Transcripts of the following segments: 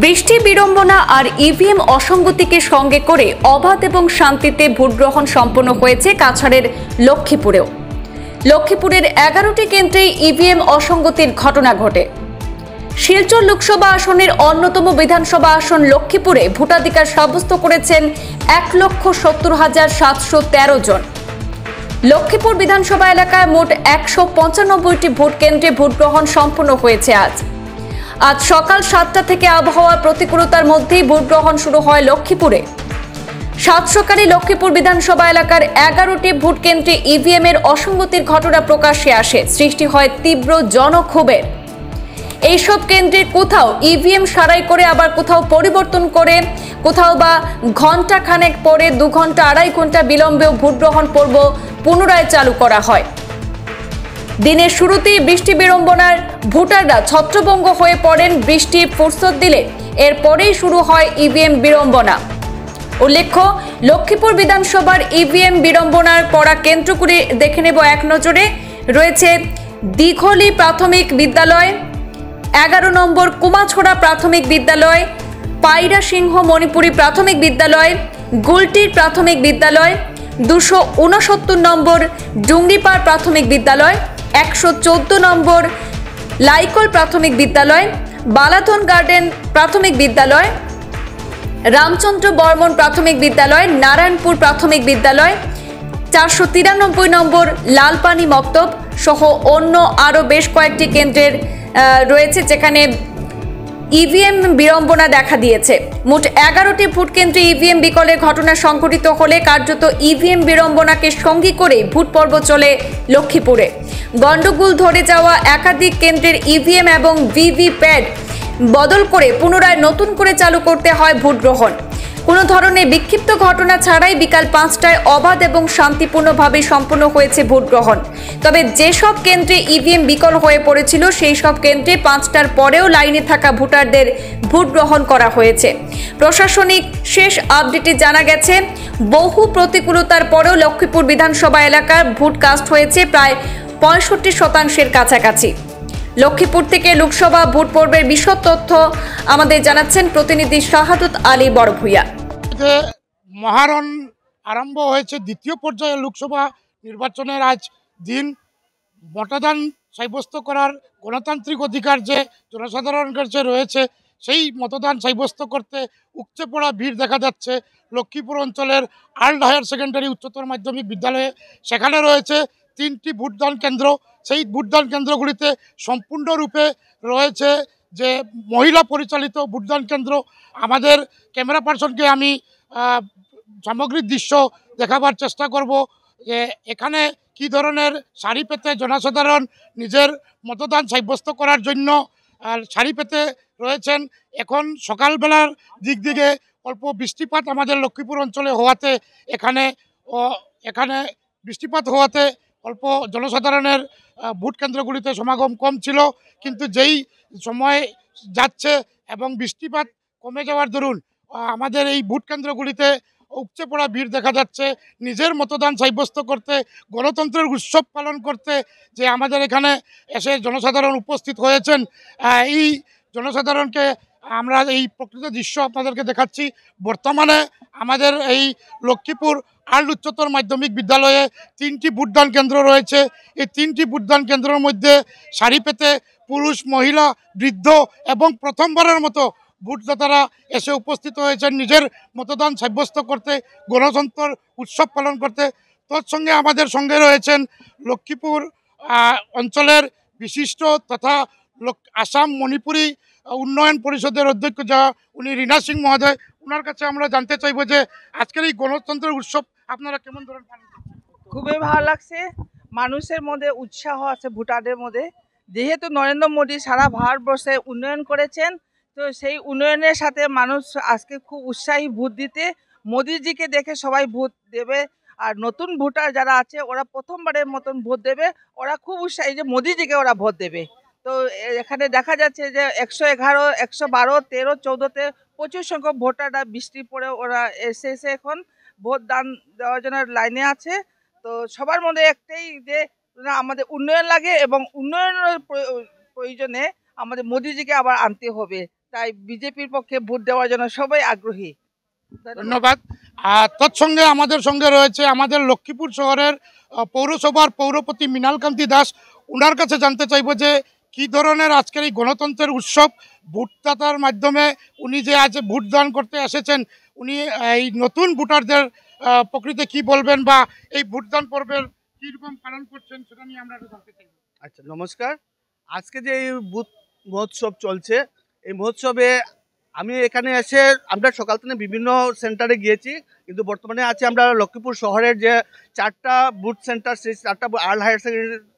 বৃষ্টি বিড়ম্বনা আর ইভিএম অসঙ্গতিকে সঙ্গে করে অবাধ এবং শান্তিতে ভোট গ্রহণ সম্পন্ন হয়েছে কাছাড়ের লক্ষ্মীপুরেও। লক্ষ্মীপুরের 11টি কেন্দ্রে ইভিএম অসঙ্গতির ঘটনা ঘটে। শিলচর লোকসভা আসনের অন্যতম বিধানসভা আসন লক্ষ্মীপুরে ভোটাধিকার সাব্যস্ত করেছেন 1,70,713 জন। লক্ষ্মীপুর বিধানসভা এলাকায় মোট 195টি ভোট কেন্দ্রে ভোট গ্রহণ সম্পন্ন হয়েছে। আজ সকাল 7টা থেকে আবহাওয়ার প্রতিকূলতার মধ্যেই ভোট গ্রহণ শুরু হয় লক্ষ্মীপুরে। সাত সকালে লক্ষ্মীপুর বিধানসভা এলাকার 11টি ভোট কেন্দ্রে ইভিএম এর অসঙ্গতির ঘটনা প্রকাশ্যে আসে। সৃষ্টি হয় তীব্র জনক্ষোভের। এইসব কেন্দ্রে কোথাও ইভিএম সারাই করে আবার কোথাও পরিবর্তন করে, কোথাও বা ঘন্টা খানেক পরে 2 ঘন্টা 2.5 ঘন্টা বিলম্বেও ভোট গ্রহণ পর্ব পুনরায় চালু করা হয়। দিনের শুরুতেই বৃষ্টি বিড়ম্বনার ভোটাররা ছত্রভঙ্গ হয়ে পড়েন। বৃষ্টি ফুরসত দিলে এরপরেই শুরু হয় ইভিএম বিড়ম্বনা। উল্লেখ্য, লক্ষ্মীপুর বিধানসভার ইভিএম বিড়ম্বনার পড়া কেন্দ্রগুলি দেখে নেব এক নজরে। রয়েছে দিঘলি প্রাথমিক বিদ্যালয়, 11 নম্বর কুমাছড়া প্রাথমিক বিদ্যালয়, পায়রা সিংহ মণিপুরি প্রাথমিক বিদ্যালয়, গুলটির প্রাথমিক বিদ্যালয়, 269 নম্বর ডুঙ্গিপাড় প্রাথমিক বিদ্যালয়, 114 নম্বর লাইকল প্রাথমিক বিদ্যালয়, বালাধন গার্ডেন প্রাথমিক বিদ্যালয়, রামচন্দ্র বর্মন প্রাথমিক বিদ্যালয়, নারায়ণপুর প্রাথমিক বিদ্যালয়, 493 নম্বর লালপানি মক্তব সহ অন্য আরও বেশ কয়েকটি কেন্দ্রের রয়েছে যেখানে ইভিএম বিড়ম্বনা দেখা দিয়েছে। মোট 11টি ভোট কেন্দ্রে ইভিএম বিকলের ঘটনা সংঘটিত হলে কার্যত ইভিএম বিড়ম্বনাকে সঙ্গী করে ভোট পর্ব চলে লক্ষ্মীপুরে। গন্ডগোল ধরে যাওয়া একাধিক কেন্দ্রের ইভিএম এবং ভিভিপ্যাট বদল করে পুনরায় নতুন করে চালু করতে হয় ভোট গ্রহণ। কোনো ধরনের বিক্ষিপ্ত ঘটনা ছাড়াই বিকাল 5টায় অবাধ এবং শান্তিপূর্ণভাবে সম্পন্ন হয়েছে ভোট গ্রহণ। তবে যেসব কেন্দ্রে ইভিএম বিকল হয়ে পড়েছিল সেই সব কেন্দ্রে 5টার পরেও লাইনে থাকা ভোটারদের ভোট গ্রহণ করা হয়েছে। প্রশাসনিক শেষ আপডেটে জানা গেছে, বহু প্রতিকূলতার পরেও লক্ষ্মীপুর বিধানসভা এলাকার ভোট কাস্ট হয়েছে প্রায় 65% কাছাকাছি। লক্ষ্মীপুর থেকে লোকসভা ভোট পর্বের বিশদ তথ্য আমাদের জানাচ্ছেন প্রতিনিধি শাহাদত আলী বড়ভূইয়া। মহারণ আরম্ভ হয়েছে দ্বিতীয় পর্যায়ে লোকসভা নির্বাচনের আজ দিন। মতদান সাব্যস্ত করার গণতান্ত্রিক অধিকার যে জনসাধারণের কাছে রয়েছে, সেই মতদান সাব্যস্ত করতে উপচে পড়া ভিড় দেখা যাচ্ছে লক্ষ্মীপুর অঞ্চলের আর্লড হায়ার সেকেন্ডারি উচ্চতর মাধ্যমিক বিদ্যালয়ে। সেখানে রয়েছে 3টি ভোটদান কেন্দ্র। সেই ভোটদান কেন্দ্রগুলিতে সম্পূর্ণরূপে রয়েছে যে মহিলা পরিচালিত ভোটদান কেন্দ্র। আমাদের ক্যামেরা পার্সনকে আমি সামগ্রিক দৃশ্য দেখাবার চেষ্টা করব যে এখানে কি ধরনের সারি পেতে জনসাধারণ নিজের মতদান সাব্যস্ত করার জন্য সারি পেতে রয়েছেন। এখন সকালবেলার দিক থেকে অল্প বৃষ্টিপাত আমাদের লক্ষ্মীপুর অঞ্চলে হওয়াতে এখানে বৃষ্টিপাত হওয়াতে অল্প জনসাধারণের ভোট কেন্দ্রগুলিতে সমাগম কম ছিল, কিন্তু যেই সময় যাচ্ছে এবং বৃষ্টিপাত কমে যাওয়ার দরুন আমাদের এই ভোট কেন্দ্রগুলিতে উপচে পড়া ভিড় দেখা যাচ্ছে নিজের মতদান সাব্যস্ত করতে, গণতন্ত্রের উৎসব পালন করতে। যে আমাদের এখানে এসে জনসাধারণ উপস্থিত হয়েছেন, এই জনসাধারণকে আমরা এই প্রকৃত দৃশ্য আপনাদেরকে দেখাচ্ছি। বর্তমানে আমাদের এই লক্ষ্মীপুর আর্লড উচ্চতর মাধ্যমিক বিদ্যালয়ে 3টি ভোটদান কেন্দ্র রয়েছে। এই 3টি ভোটদান কেন্দ্রের মধ্যে সারি পেতে পুরুষ, মহিলা, বৃদ্ধ এবং প্রথমবারের মতো ভোটদাতারা এসে উপস্থিত হয়েছেন নিজের মতদান সাব্যস্ত করতে, গণতন্ত্রের উৎসব পালন করতে। তৎসঙ্গে আমাদের সঙ্গে রয়েছেন লক্ষ্মীপুর অঞ্চলের বিশিষ্ট তথা আসাম মণিপুরি উন্নয়ন পরিষদের অধ্যক্ষ যা উনি রীনা সিং মহোদয়। ওনার কাছে আমরা জানতে চাইব যে আজকের এই গণতন্ত্রের উৎসব আপনারা কেমন ধরনের পালন করছেন? খুবই ভালো লাগছে, মানুষের মধ্যে উৎসাহ আছে ভোটারদের মধ্যে। যেহেতু নরেন্দ্র মোদী সারা ভারতবর্ষে উন্নয়ন করেছেন, তো সেই উন্নয়নের সাথে মানুষ আজকে খুব উৎসাহী ভোট দিতে। মোদিজিকে দেখে সবাই ভোট দেবে, আর নতুন ভোটার যারা আছে ওরা প্রথমবারের মতন ভোট দেবে। ওরা খুব উৎসাহী যে মোদিজিকে ওরা ভোট দেবে। তো এখানে দেখা যাচ্ছে যে 111, 112, 13, 14তে প্রচুর সংখ্যক ভোটাররা বৃষ্টি পড়ে ওরা এসে এখন ভোট দান দেওয়ার জন্য লাইনে আছে। তো সবার মধ্যে একটাই যে আমাদের উন্নয়ন লাগে এবং উন্নয়নের প্রয়োজনে আমাদের মোদিজিকে আবার আনতে হবে। তাই বিজেপির পক্ষে ভোট দেওয়ার জন্য সবাই আগ্রহী। ধন্যবাদ। তৎসঙ্গে আমাদের সঙ্গে রয়েছে আমাদের লক্ষ্মীপুর শহরের পৌরসভার পৌরপতি মৃণালকান্তি দাস। ওনার কাছে জানতে চাইব যে কি ধরনের আজকের এই গণতন্ত্রের উৎসব, ভোটদাতার মাধ্যমে উনি যে আজ ভোটদান করতে এসেছেন, উনি এই নতুন ভোটারদের প্রকৃতি কি বলবেন বা এই ভোটদান পর্বের কীরকম পালন করছেন সেটা নিয়ে আমরা জানতে চাইব। আচ্ছা, নমস্কার। আজকে যে এই বুথ মহোৎসব চলছে, এই মহোৎসবে আমি এখানে এসে আমরা সকাল থেকে বিভিন্ন সেন্টারে গিয়েছি, কিন্তু বর্তমানে আছি আমরা লক্ষ্মীপুর শহরের যে 4টা বুথ সেন্টার, সেই 4টা আর্ল হায়ার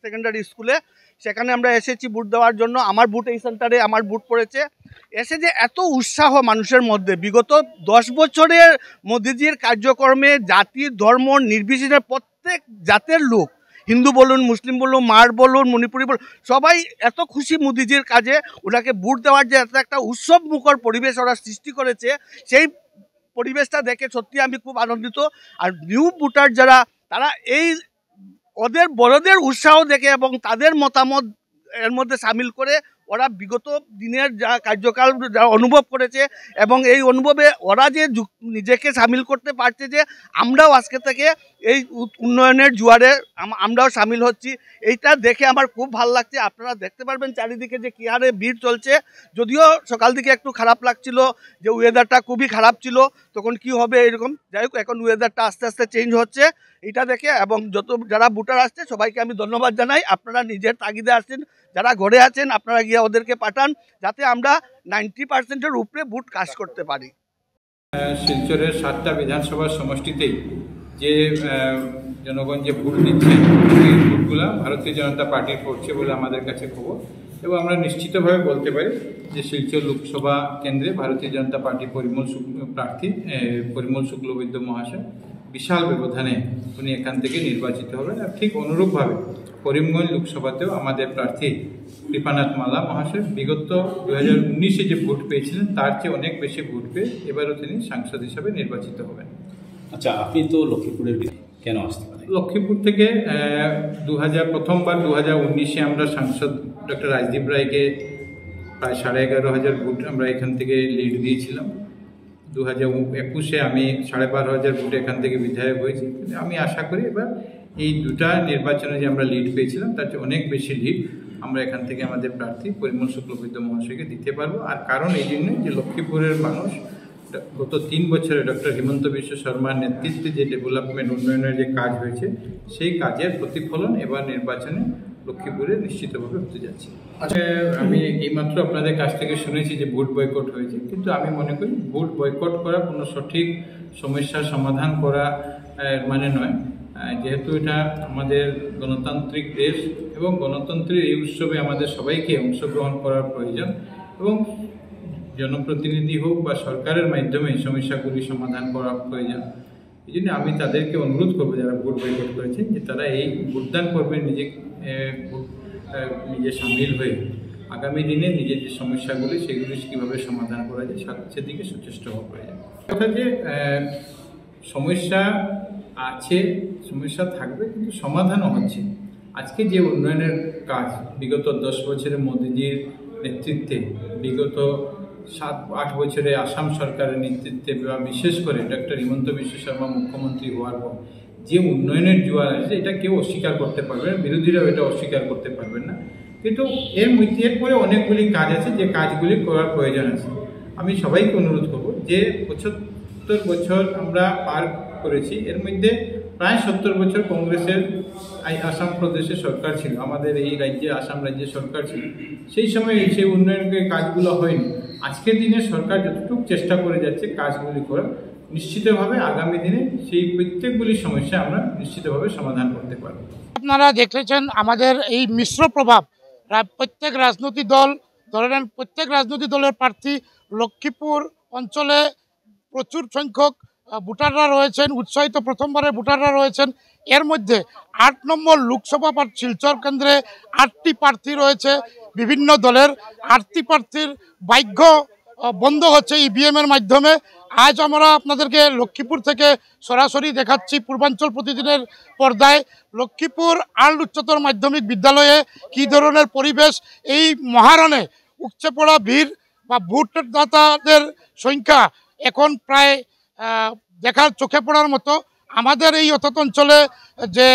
সেকেন্ডারি স্কুলে, সেখানে আমরা এসেছি ভোট দেওয়ার জন্য। আমার ভোট এই সেন্টারে আমার ভোট পড়েছে। এসে যে এত উৎসাহ মানুষের মধ্যে, বিগত 10 বছরের মোদিজির কার্যক্রমে জাতি ধর্ম নির্বিশেষে প্রত্যেক জাতের লোক, হিন্দু বলুন, মুসলিম বলুন, মার বলুন, মণিপুরি বলুন, সবাই এত খুশি মোদিজির কাজে। ওনাকে ভোট দেওয়ার যে এত একটা উৎসব মুখর পরিবেশ ওরা সৃষ্টি করেছে, সেই পরিবেশটা দেখে সত্যি আমি খুব আনন্দিত। আর নিউ ভোটার যারা, তারা এই ওদের বড়দের উৎসাহ দেখে এবং তাদের মতামত এর মধ্যে সামিল করে ওরা বিগত দিনের যা কার্যকাল যা অনুভব করেছে এবং এই অনুভবে ওরা যে নিজেকে সামিল করতে পারছে, যে আমরাও আজকে থেকে এই উন্নয়নের জোয়ারে আমরাও সামিল হচ্ছি, এইটা দেখে আমার খুব ভালো লাগছে। আপনারা দেখতে পারবেন চারিদিকে যে কী হারে ভিড় চলছে। যদিও সকাল দিকে একটু খারাপ লাগছিল, যে ওয়েদারটা খুবই খারাপ ছিল, তখন কি হবে এরকম। যাই হোক, এখন ওয়েদারটা আস্তে আস্তে চেঞ্জ হচ্ছে, এটা দেখে। এবং যারা ভোটার আসছে সবাইকে আমি ধন্যবাদ জানাই। আপনারা নিজের তাগিদে আসছেন, যারা ঘরে আছেন আপনারা গিয়ে ওদেরকে পাঠান, যাতে আমরা 90%-এর উপরে ভোট কাজ করতে পারি। শিলচরের 7টা বিধানসভার সমষ্টিতেই যে জনগণ যে ভোট দিচ্ছে, এই ভোটগুলো ভারতীয় জনতা পার্টির পড়ছে বলে আমাদের কাছে খবর। এবং আমরা নিশ্চিতভাবে বলতে পারি যে শিলচর লোকসভা কেন্দ্রে ভারতীয় জনতা পার্টি প্রার্থী পরিমল শুক্লবৈদ্য মহাশয় বিশাল ব্যবধানে উনি এখান থেকে নির্বাচিত হবেন। আর ঠিক অনুরূপভাবে করিমগঞ্জ লোকসভাতেও আমাদের প্রার্থী কৃপানাথ মালা মহাশয় বিগত 2019-এ যে ভোট পেয়েছিলেন তার চেয়ে অনেক বেশি ভোট পেয়ে এবারও তিনি সাংসদ হিসাবে নির্বাচিত হবেন। আচ্ছা, আপনি তো লক্ষ্মীপুরের কেন আসতে পারেন? লক্ষ্মীপুর থেকে প্রথমবার 2019-এ আমরা সাংসদ ডক্টর রাজদীপ রায়কে প্রায় 11,500 ভোট আমরা এখান থেকে লিড দিয়েছিলাম। 2021-এ আমি 12,500 ভোট এখান থেকে বিধায়ক হয়েছি। আমি আশা করি এবার এই দুটা নির্বাচনে যে আমরা লিড পেয়েছিলাম তার চেয়ে অনেক বেশি লিড আমরা এখান থেকে আমাদের প্রার্থী পরিমল শুক্লবৈদ্য মহাশয়কে দিতে পারবো। আর কারণ এই জন্য যে লক্ষ্মীপুরের মানুষ গত 3 বছরে ডক্টর হিমন্ত বিশ্ব শর্মার নেতৃত্বে যে ডেভেলপমেন্ট উন্নয়নের যে কাজ হয়েছে, সেই কাজের প্রতিফলন এবার নির্বাচনে লক্ষ্মীপুরে নিশ্চিতভাবে হতে যাচ্ছে। আচ্ছা, আমি এইমাত্র আপনাদের কাছ থেকে শুনেছি যে ভোট বয়কট হয়েছে, কিন্তু আমি মনে করি ভোট বয়কট করা কোনো সঠিক সমস্যার সমাধান করা মানে নয়। যেহেতু এটা আমাদের গণতান্ত্রিক দেশ এবং গণতন্ত্রের এই উৎসবে আমাদের সবাইকে অংশগ্রহণ করার প্রয়োজন এবং জনপ্রতিনিধি হোক বা সরকারের মাধ্যমে সমস্যাগুলি সমাধান করা প্রয়োজন। এই জন্য আমি তাদেরকে অনুরোধ করবো যারা ভোট বয়কট করেছে, যে তারা এই ভোটদান করবে নিজে সামিল হয়ে আগামী দিনে নিজের যে সমস্যাগুলি সেগুলি কীভাবে সমাধান করা যায় সেদিকে সচেষ্ট হওয়া প্রয়োজন। কথা যে সমস্যা আছে, সমস্যা থাকবে, কিন্তু সমাধানও হচ্ছে। আজকে যে উন্নয়নের কাজ বিগত 10 বছরে মোদিজির নেতৃত্বে, বিগত 7-8 বছরে আসাম সরকারের নেতৃত্বে বা বিশেষ করে ডক্টর হিমন্ত বিশ্ব শর্মা মুখ্যমন্ত্রী হওয়ার পর যে উন্নয়নের জোয়ার আছে, এটা কেউ অস্বীকার করতে পারবে না, বিরোধীরাও এটা অস্বীকার করতে পারবেন না। কিন্তু এরপরে অনেকগুলি কাজ আছে যে কাজগুলি করার প্রয়োজন আছে। আমি সবাইকে অনুরোধ করব যে 75 বছর আমরা পার করেছি, এর মধ্যে প্রায় 70 বছর কংগ্রেসের আসাম প্রদেশের সরকার ছিল, আমাদের এই রাজ্যে আসাম রাজ্যের সরকার ছিল। সেই সময় সেই উন্নয়নের কাজগুলো হয়নি। আজকের দিনে সরকার যতটুকু চেষ্টা করে যাচ্ছে কাজগুলি করা, নিশ্চিতভাবে আগামী দিনে সেই প্রত্যেকগুলি সমস্যা আমরা নিশ্চিতভাবে সমাধান করতে পারব। আপনারা দেখেছেন আমাদের এই মিশ্র প্রভাব, প্রত্যেক রাজনৈতিক দল ধরেন, প্রত্যেক রাজনৈতিক দলের প্রার্থী লক্ষ্মীপুর অঞ্চলে প্রচুর সংখ্যক ভোটাররা রয়েছেন, উৎসাহিত প্রথমবারের ভোটাররা রয়েছেন। এর মধ্যে 8 নম্বর লোকসভা শিলচর কেন্দ্রে 8টি প্রার্থী রয়েছে বিভিন্ন দলের। 8টি প্রার্থীর ভাগ্য বন্ধ হচ্ছে ইভিএমের মাধ্যমে। আজ আমরা আপনাদেরকে লক্ষ্মীপুর থেকে সরাসরি দেখাচ্ছি পূর্বাঞ্চল প্রতিদিনের পর্দায় লক্ষ্মীপুর আর্ল উচ্চতর মাধ্যমিক বিদ্যালয়ে কী ধরনের পরিবেশ। এই মহারণে উপচে পড়া ভিড় বা ভোটদাতাদের সংখ্যা এখন প্রায় দেখার চোখে পড়ার মতো। আমাদের এই অতত অঞ্চলে যে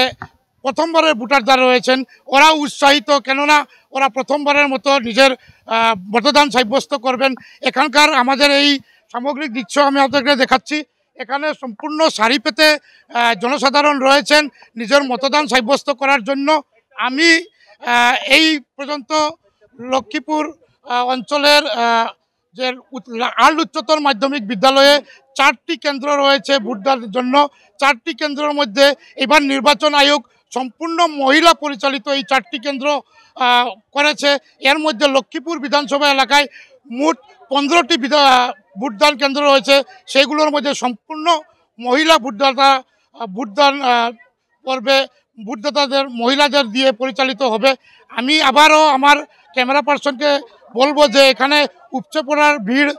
প্রথমবারের ভোটার যারা রয়েছেন ওরা উৎসাহিত, কেননা ওরা প্রথমবারের মতো নিজের মতদান সাব্যস্ত করবেন। এখানকার আমাদের এই সামগ্রিক দৃশ্য আমি আপনাদেরকে দেখাচ্ছি। এখানে সম্পূর্ণ সারি পেতে জনসাধারণ রয়েছেন নিজের মতদান সাব্যস্ত করার জন্য। আমি এই পর্যন্ত লক্ষ্মীপুর অঞ্চলের যে আর্ল উচ্চতর মাধ্যমিক বিদ্যালয়ে 4টি কেন্দ্র রয়েছে ভোটদানের জন্য। 4টি কেন্দ্রের মধ্যে এবার নির্বাচন আয়োগ সম্পূর্ণ মহিলা পরিচালিত এই 4টি কেন্দ্র করেছে। এর মধ্যে লক্ষ্মীপুর বিধানসভা এলাকায় মোট 15টি ভোটদান কেন্দ্র রয়েছে, সেগুলোর মধ্যে সম্পূর্ণ মহিলা ভোটদান পর্বে ভোটদাতাদের মহিলাদের দিয়ে পরিচালিত হবে। আমি আবারও আমার ক্যামেরা পার্সনকে বলবো যে এখানে উপচে পড়ার ভিড়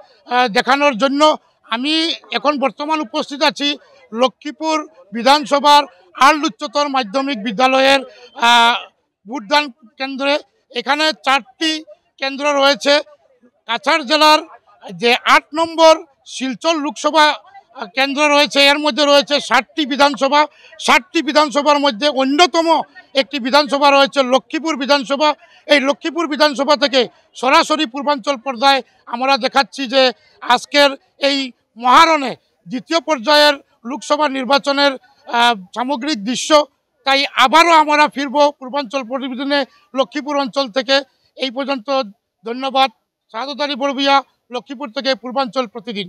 দেখানোর জন্য আমি এখন বর্তমান উপস্থিত আছি লক্ষ্মীপুর বিধানসভার আর্ল উচ্চতর মাধ্যমিক বিদ্যালয়ের ভোটদান কেন্দ্রে। এখানে 4টি কেন্দ্র রয়েছে। কাছাড় জেলার যে 8 নম্বর শিলচর লোকসভা কেন্দ্র রয়েছে, এর মধ্যে রয়েছে 60টি বিধানসভা। 60টি বিধানসভার মধ্যে অন্যতম একটি বিধানসভা রয়েছে লক্ষ্মীপুর বিধানসভা। এই লক্ষ্মীপুর বিধানসভা থেকে সরাসরি পূর্বাঞ্চল পর্দায় আমরা দেখাচ্ছি যে আজকের এই মহারণে দ্বিতীয় পর্যায়ের লোকসভা নির্বাচনের সামগ্রিক দৃশ্য। তাই আবারও আমরা ফিরব পূর্বাঞ্চল প্রতিবেদনে লক্ষ্মীপুর অঞ্চল থেকে। এই পর্যন্ত ধন্যবাদ। সাদত আলী বড়ভূঁইয়া, লক্ষ্মীপুর থেকে পূর্বাঞ্চল প্রতিদিন।